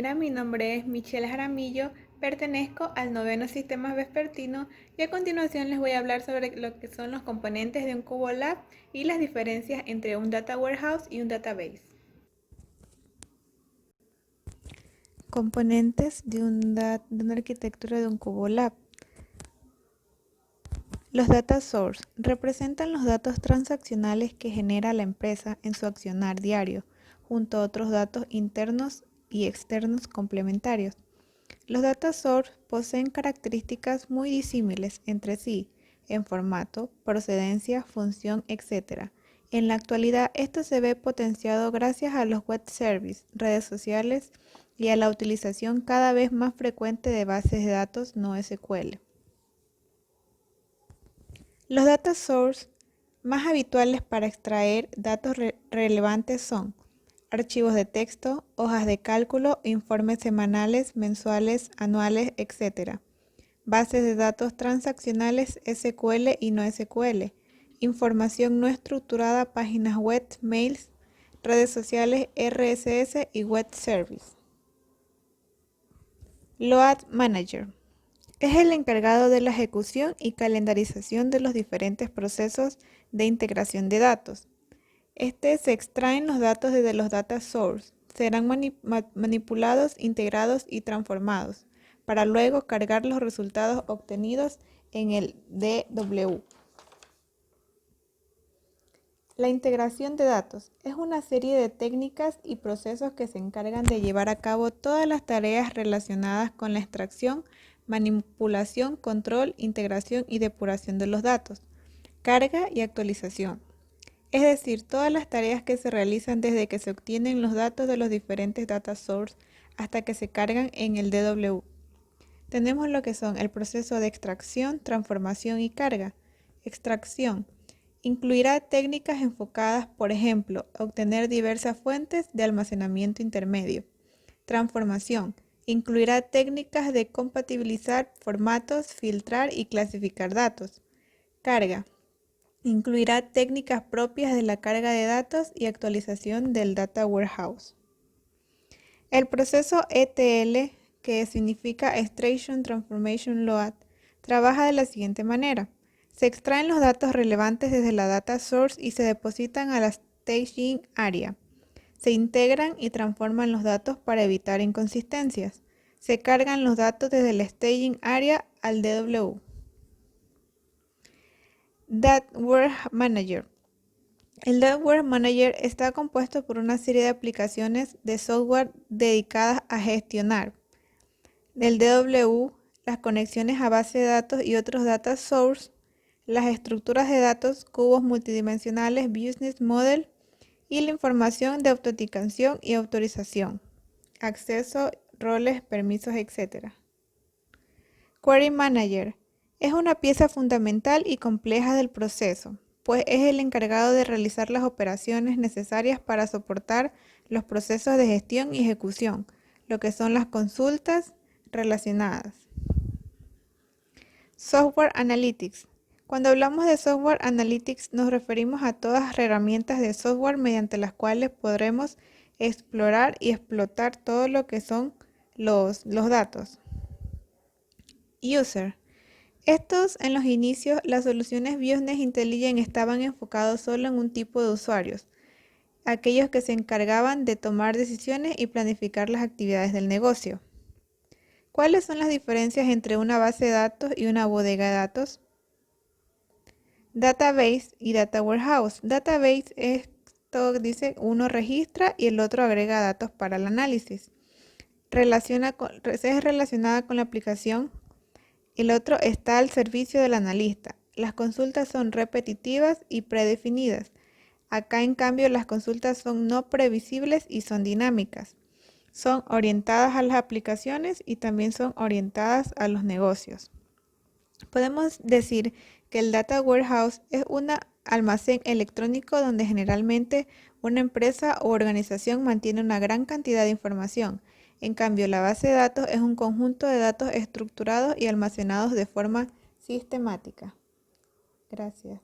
compañera, mi nombre es Michelle Jaramillo, pertenezco al noveno sistema vespertino y a continuación les voy a hablar sobre lo que son los componentes de un CuboLab y las diferencias entre un Data Warehouse y un Database. Componentes de una arquitectura de un CuboLab. Los data source representan los datos transaccionales que genera la empresa en su accionar diario, junto a otros datos internos y externos complementarios. Los data source poseen características muy disímiles entre sí en formato, procedencia, función, etc. En la actualidad, esto se ve potenciado gracias a los web services, redes sociales y a la utilización cada vez más frecuente de bases de datos no SQL. Los data source más habituales para extraer datos relevantes son archivos de texto, hojas de cálculo, informes semanales, mensuales, anuales, etc. Bases de datos transaccionales SQL y no SQL, información no estructurada, páginas web, mails, redes sociales, RSS y web service. Load Manager es el encargado de la ejecución y calendarización de los diferentes procesos de integración de datos. Se extraen los datos desde los data source, serán manipulados, integrados y transformados, para luego cargar los resultados obtenidos en el DW. La integración de datos es una serie de técnicas y procesos que se encargan de llevar a cabo todas las tareas relacionadas con la extracción, manipulación, control, integración y depuración de los datos, carga y actualización. Es decir, todas las tareas que se realizan desde que se obtienen los datos de los diferentes data source hasta que se cargan en el DW. Tenemos lo que son el proceso de extracción, transformación y carga. Extracción incluirá técnicas enfocadas, por ejemplo, a obtener diversas fuentes de almacenamiento intermedio. Transformación incluirá técnicas de compatibilizar formatos, filtrar y clasificar datos. Carga incluirá técnicas propias de la carga de datos y actualización del Data Warehouse. El proceso ETL, que significa Extraction Transformation Load, trabaja de la siguiente manera. Se extraen los datos relevantes desde la data source y se depositan a la staging area. Se integran y transforman los datos para evitar inconsistencias. Se cargan los datos desde el staging area al DW. Data Manager. El Data Manager está compuesto por una serie de aplicaciones de software dedicadas a gestionar el DW, las conexiones a base de datos y otros data source, las estructuras de datos, cubos multidimensionales, business model y la información de autenticación y autorización, acceso, roles, permisos, etc. Query Manager es una pieza fundamental y compleja del proceso, pues es el encargado de realizar las operaciones necesarias para soportar los procesos de gestión y ejecución, lo que son las consultas relacionadas. Software Analytics. Cuando hablamos de Software Analytics nos referimos a todas las herramientas de software mediante las cuales podremos explorar y explotar todo lo que son los datos. User. En los inicios, las soluciones Business Intelligence estaban enfocados solo en un tipo de usuarios, aquellos que se encargaban de tomar decisiones y planificar las actividades del negocio. ¿Cuáles son las diferencias entre una base de datos y una bodega de datos? Database y Data Warehouse. Database dice uno registra y el otro agrega datos para el análisis. Es relacionada con la aplicación. El otro está al servicio del analista. Las consultas son repetitivas y predefinidas. Acá, en cambio, las consultas son no previsibles y son dinámicas. Son orientadas a las aplicaciones y también son orientadas a los negocios. Podemos decir que el Data Warehouse es un almacén electrónico donde generalmente una empresa o organización mantiene una gran cantidad de información. En cambio, la base de datos es un conjunto de datos estructurados y almacenados de forma sistemática. Gracias.